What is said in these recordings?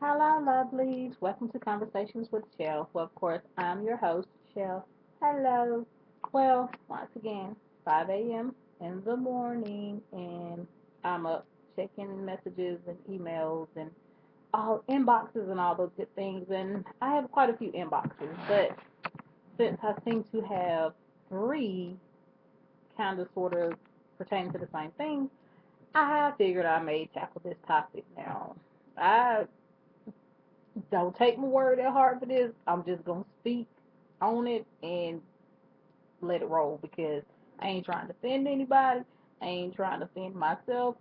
Hello, lovelies. Welcome to Conversations with Shell. Well, of course, I'm your host, Shell. Hello. Well, once again, 5 a.m. in the morning, and I'm up checking messages and emails and all inboxes and all those good things. And I have quite a few inboxes, but since I seem to have three kind of sort of pertaining to the same thing, I figured I may tackle this topic now. I Don't take my word at heart for this. I'm just gonna speak on it and let it roll because I ain't trying to offend anybody. I ain't trying to offend myself.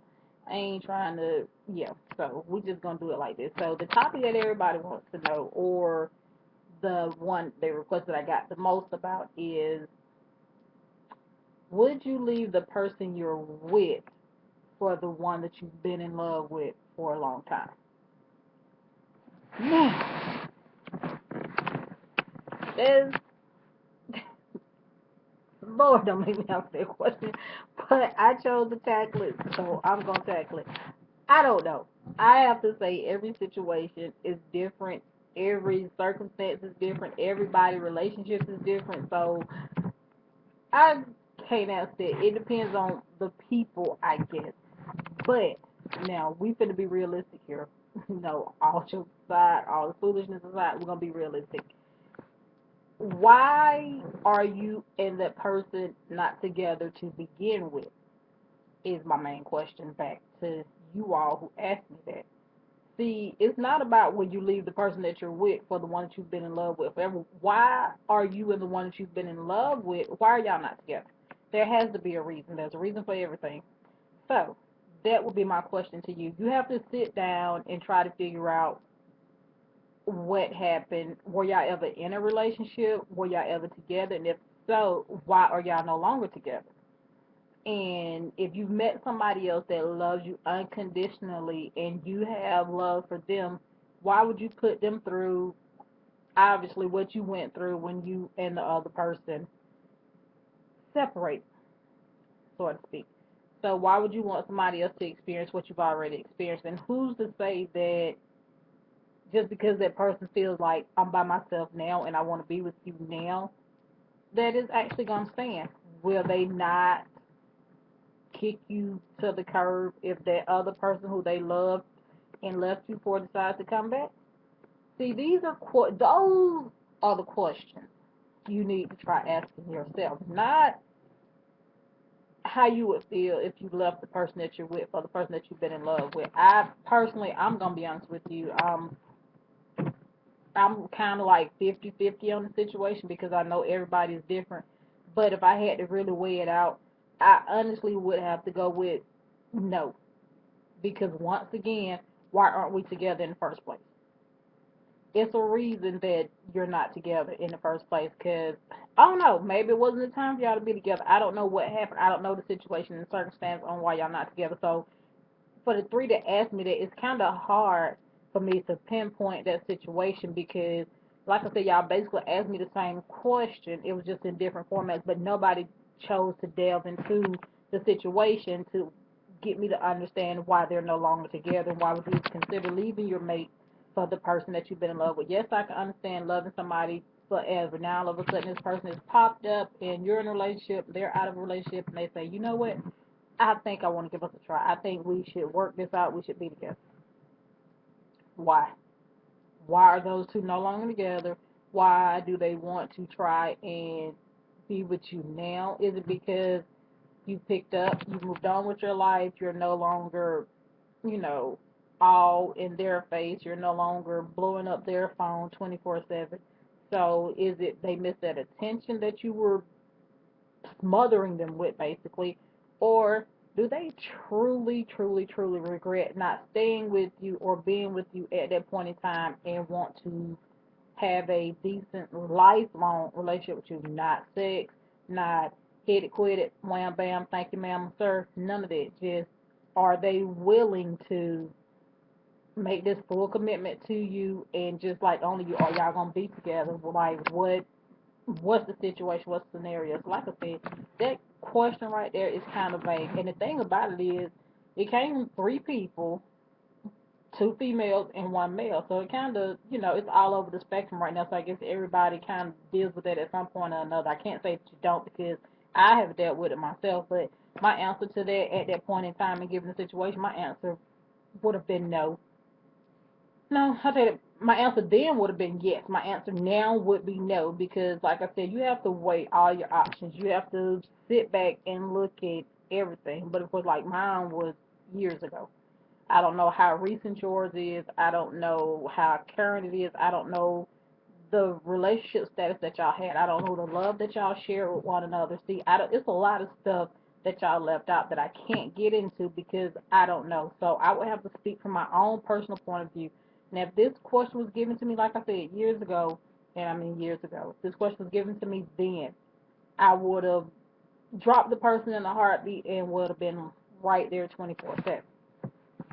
I ain't trying to, yeah. So we just gonna do it like this. So the topic that everybody wants to know, or the one they requested I got the most about is, would you leave the person you're with for the one that you've been in love with for a long time? Now, there's Lord, don't make me answer that question. But I chose to tackle it, so I'm gonna tackle it. I don't know. I have to say every situation is different. Every circumstance is different. Everybody relationships is different. So I can't answer that. It depends on the people, I guess. But now we finna be realistic here. All jokes aside, all the foolishness aside, we're gonna be realistic. Why are you and that person not together to begin with? Is my main question back to you all who asked me that. See, it's not about when you leave the person that you're with for the one that you've been in love with forever. Why are you and the one that you've been in love with, why are y'all not together? There has to be a reason. There's a reason for everything. So, that would be my question to you. You have to sit down and try to figure out what happened. Were y'all ever in a relationship? Were y'all ever together? And if so, why are y'all no longer together? And if you've met somebody else that loves you unconditionally and you have love for them, why would you put them through obviously what you went through when you and the other person separate, so to speak? So why would you want somebody else to experience what you've already experienced? And who's to say that just because that person feels like I'm by myself now and I want to be with you now, that is actually going to stand? Will they not kick you to the curb if that other person who they loved and left you for decides to come back? See, those are the questions you need to try asking yourself, not how you would feel if you left the person that you're with or the person that you've been in love with. I personally, I'm gonna be honest with you, I'm kind of like 50-50 on the situation because I know everybody's different. But if I had to really weigh it out, I honestly would have to go with no. Because once again, why aren't we together in the first place? It's a reason that you're not together in the first place. Because I don't know, maybe it wasn't the time for y'all to be together. I don't know what happened. I don't know the situation and circumstance on why y'all not together. So for the three that asked me that, it's kind of hard for me to pinpoint that situation because, like I said, y'all basically asked me the same question. It was just in different formats, but nobody chose to delve into the situation to get me to understand why they're no longer together and why would you consider leaving your mate for the person that you've been in love with. Yes, I can understand loving somebody forever. Now all of a sudden this person has popped up and you're in a relationship, they're out of a relationship, and they say, you know what? I think I want to give us a try. I think we should work this out. We should be together. Why? Why are those two no longer together? Why do they want to try and be with you now? Is it because you picked up, you moved on with your life, you're no longer, you know, all in their face, you're no longer blowing up their phone 24/7? So is it they miss that attention that you were smothering them with, basically? Or do they truly, truly, truly regret not staying with you or being with you at that point in time and want to have a decent, lifelong relationship with you? Not sex, not hit it, quit it, wham, bam, thank you, ma'am, sir. None of that. Just are they willing to make this full commitment to you and just like only you, are y'all gonna be together? Like what's the situation, what's the scenario? So like I said, that question right there is kind of vague. And the thing about it is, it came from three people two females and one male. So it kind of, it's all over the spectrum right now. So I guess everybody kind of deals with it at some point or another. I can't say that you don't because I have dealt with it myself. But my answer to that at that point in time and given the situation, my answer would have been no. No, I tell you, my answer then would have been yes. My answer now would be no because, like I said, you have to weigh all your options. You have to sit back and look at everything. But of course, like mine was years ago. I don't know how recent yours is. I don't know how current it is. I don't know the relationship status that y'all had. I don't know the love that y'all share with one another. See, I don't, it's a lot of stuff that y'all left out that I can't get into because I don't know. So I would have to speak from my own personal point of view. Now, if this question was given to me, like I said, years ago, and I mean years ago, if this question was given to me then, I would have dropped the person in a heartbeat and would have been right there 24/7.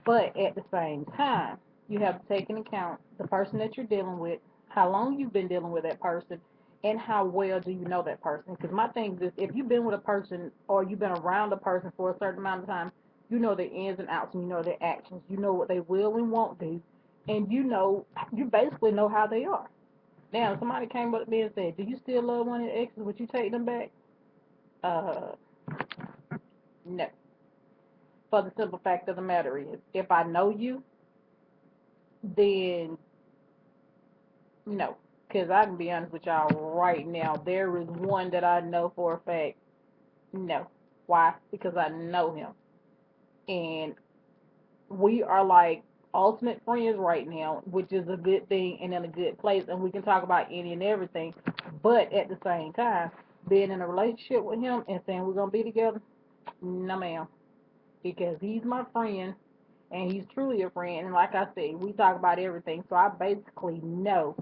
But at the same time, you have to take into account the person that you're dealing with, how long you've been dealing with that person, and how well do you know that person. Because my thing is, if you've been with a person or you've been around a person for a certain amount of time, you know their ins and outs and you know their actions. You know what they will and won't do, and you basically know how they are. Now, if somebody came up to me and said, "Do you still love one of your exes? Would you take them back?" Uh, no. For the simple fact of the matter is, if I know you, then no, because I can be honest with y'all right now. There is one that I know for a fact. No. Why? Because I know him. And we are like ultimate friends right now, which is a good thing and in a good place. And we can talk about any and everything. But at the same time, being in a relationship with him and saying we're going to be together, no, ma'am. Because he's my friend and he's truly a friend. And like I said, we talk about everything. So I basically know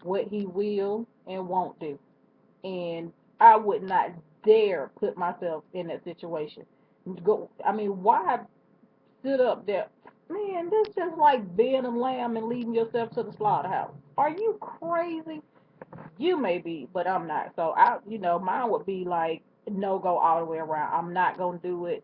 what he will and won't do. And I would not dare put myself in that situation. Go, I mean, why sit up there? Man, this just like being a lamb and leading yourself to the slaughterhouse. Are you crazy? You may be, but I'm not. So mine would be like no go all the way around. I'm not gonna do it.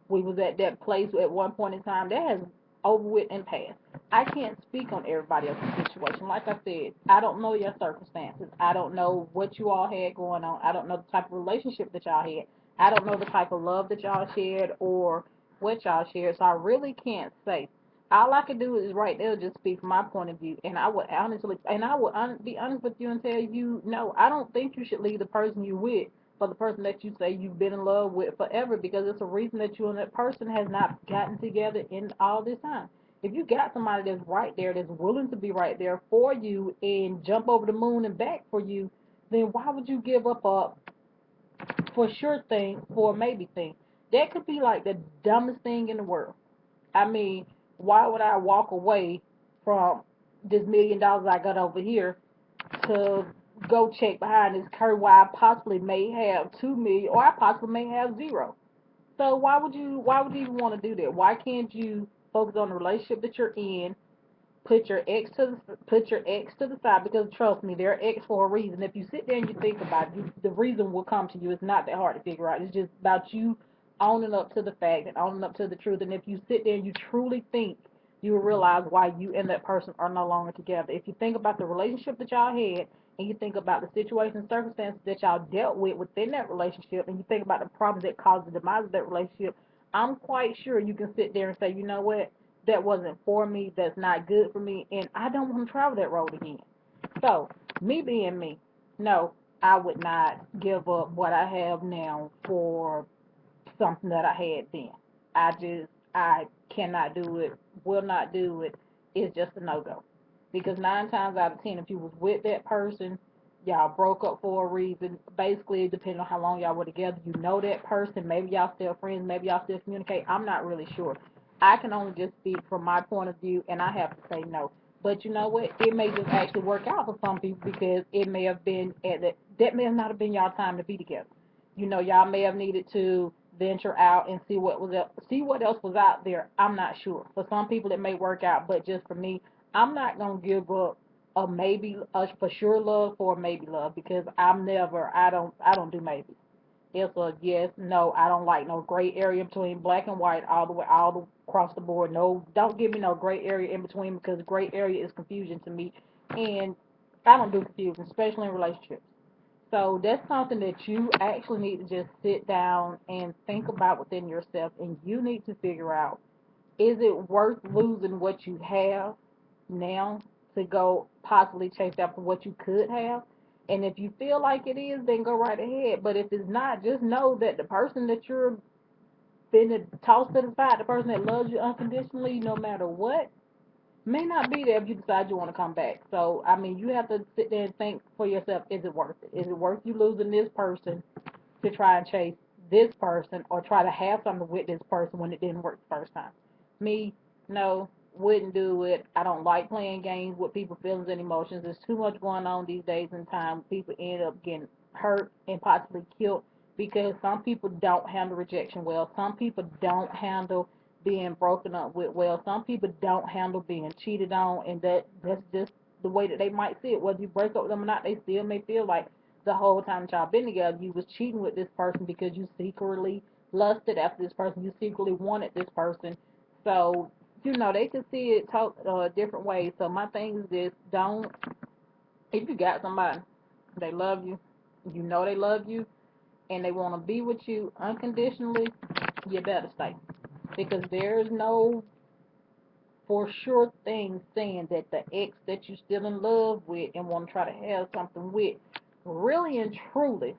We was at that place at one point in time that has over with and passed. I can't speak on everybody else's situation. Like I said, I don't know your circumstances. I don't know what you all had going on. I don't know the type of relationship that y'all had. I don't know the type of love that y'all shared or what y'all shared. So I really can't say. All I can do is right there just speak from my point of view. And I would honestly, and I would be honest with you and tell you, no, I don't think you should leave the person you with for the person that you say you've been in love with forever because it's a reason that you and that person has not gotten together in all this time. If you got somebody that's right there, that's willing to be right there for you and jump over the moon and back for you, then why would you give up a for sure thing for a maybe thing? That could be like the dumbest thing in the world. I mean, why would I walk away from this $1 million I got over here to go check behind this curtain where I possibly may have 2 million or I possibly may have zero. So why would you even want to do that? Why can't you focus on the relationship that you're in? Put your ex to the side because trust me, they're ex for a reason. If you sit there and you think about it, the reason will come to you. It's not that hard to figure out. It's just about you owning up to the fact and owning up to the truth. And if you sit there and you truly think, you will realize why you and that person are no longer together. If you think about the relationship that y'all had and you think about the situation and circumstances that y'all dealt with within that relationship and you think about the problems that caused the demise of that relationship, I'm quite sure you can sit there and say, you know what, that wasn't for me, that's not good for me, and I don't want to travel that road again. So, me being me, no, I would not give up what I have now for something that I had then. I cannot do it, will not do it. It's just a no go. Because 9 times out of 10, if you was with that person, y'all broke up for a reason. Basically, depending on how long y'all were together, you know that person. Maybe y'all still friends. Maybe y'all still communicate. I'm not really sure. I can only just speak from my point of view, and I have to say no. But you know what? It may just actually work out for some people because it may have been that may have not have been y'all time to be together. Y'all may have needed to venture out and see what else was out there. I'm not sure. For some people, it may work out, but just for me, I'm not gonna give up a for sure love for a maybe love because I don't do maybe. It's a yes, no. I don't like no gray area between black and white all the way, across the board. No, don't give me no gray area in between, because gray area is confusion to me, and I don't do confusion, especially in relationships. So that's something that you actually need to just sit down and think about within yourself, and you need to figure out, is it worth losing what you have now to go possibly chase after what you could have? And if you feel like it is, then go right ahead. But if it's not, just know that the person that you're finna toss to the side, the person that loves you unconditionally, no matter what, may not be there if you decide you want to come back. So, I mean, you have to sit there and think for yourself, is it worth it? Is it worth you losing this person to try and chase this person, or try to have something with this person when it didn't work the first time? Me, no, wouldn't do it. I don't like playing games with people's feelings and emotions. There's too much going on these days and time. People end up getting hurt and possibly killed because some people don't handle rejection well. Some people don't handle being broken up with well. Some people don't handle being cheated on, and that's just the way that they might see it. Whether you break up with them or not, they still may feel like the whole time that y'all been together, you was cheating with this person because you secretly lusted after this person. You secretly wanted this person. So, they can see it different ways. So my thing is this: don't, if you got somebody, they love you, they love you, and they want to be with you unconditionally, you better stay, because there's no for sure thing saying that the ex that you still in love with and want to try to have something with really and truly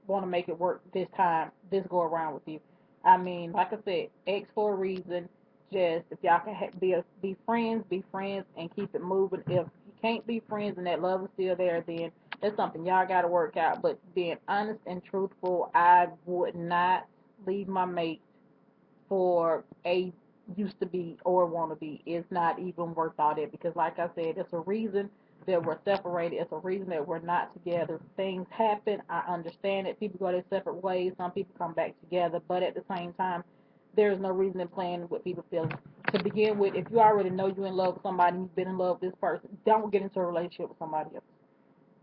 want to make it work this go around with you. I mean, like I said, ex for a reason. Just if y'all can be friends, and keep it moving. If you can't be friends and that love is still there, then that's something y'all got to work out. But being honest and truthful, I would not leave my mate for a used to be or want to be. It's not even worth all that, because like I said, it's a reason that we're separated. It's a reason that we're not together. Things happen. I understand it. People go their separate ways. Some people come back together, but at the same time, there's no reason in playing with people's feelings. To begin with, if you already know you're in love with somebody, you've been in love with this person, don't get into a relationship with somebody else.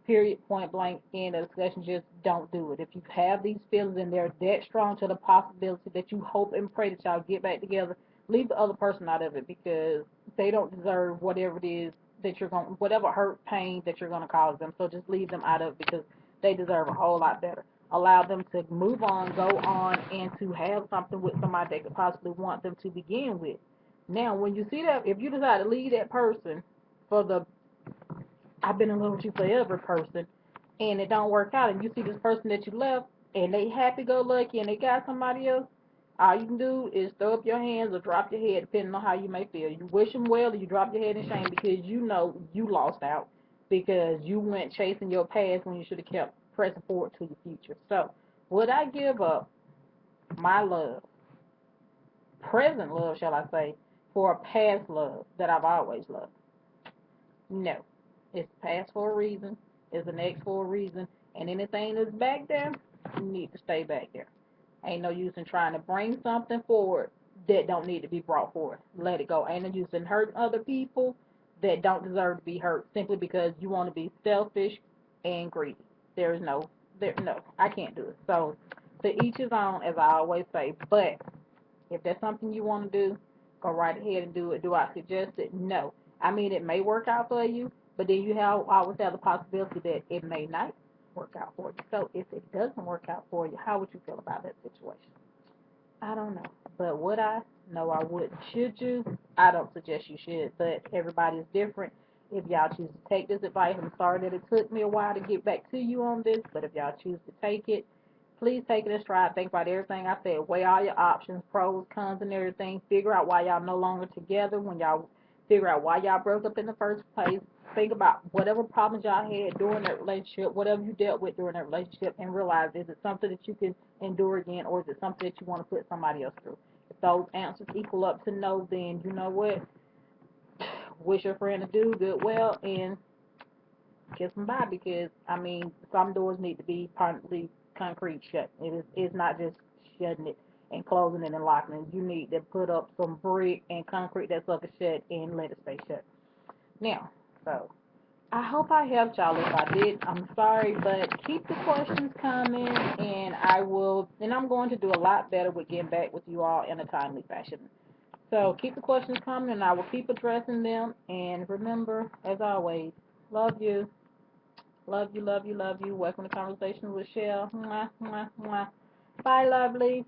Period, point blank, end of discussion. Just don't do it. If you have these feelings and they're that strong to the possibility that you hope and pray that y'all get back together, leave the other person out of it, because they don't deserve whatever it is that whatever hurt, pain that you're gonna cause them. So just leave them out of it, because they deserve a whole lot better. Allow them to move on, go on, and to have something with somebody that could possibly want them to begin with. Now, when you see that, if you decide to leave that person for the I've been in love with you forever person, and it don't work out, and you see this person that you left, and they happy go lucky, and they got somebody else, all you can do is throw up your hands or drop your head, depending on how you may feel. You wish them well, or you drop your head in shame, because you know you lost out, because you went chasing your past when you should have kept pressing forward to your future. So, would I give up my love, present love, shall I say, for a past love that I've always loved? No. It's past for a reason. It's an ex for a reason. And anything that's back there, you need to stay back there. Ain't no use in trying to bring something forward that don't need to be brought forward. Let it go. Ain't no use in hurting other people that don't deserve to be hurt simply because you want to be selfish and greedy. No, I can't do it. So to each his own, as I always say. But if that's something you want to do, go right ahead and do it. Do I suggest it? No. I mean, it may work out for you, but then you always have the possibility that it may not work out for you. So if it doesn't work out for you, how would you feel about that situation? I don't know. But would I? No, I wouldn't. Should you? I don't suggest you should, but everybody is different. If y'all choose to take this advice, I'm sorry that it took me a while to get back to you on this, but if y'all choose to take it, please take it in stride. Think about everything I said. Weigh all your options, pros, cons, and everything. Figure out why y'all no longer together. When y'all figure out why y'all broke up in the first place, think about whatever problems y'all had during that relationship, whatever you dealt with during that relationship, and realize, is it something that you can endure again, or is it something that you want to put somebody else through? If those answers equal up to no, then you know what? Wish your friend to do good well and kiss them by, because I mean, some doors need to be permanently concrete shut. It's not just shutting it and closing it and locking it. You need to put up some brick and concrete that sucker shut and let it stay shut. Now, so I hope I helped y'all. If I did, I'm sorry, but keep the questions coming, and I'm going to do a lot better with getting back with you all in a timely fashion. So keep the questions coming, and I will keep addressing them. And remember, as always, love you. Love you, love you, love you. Welcome to Conversation with Shell. Mwah, mwah, mwah. Bye, lovely.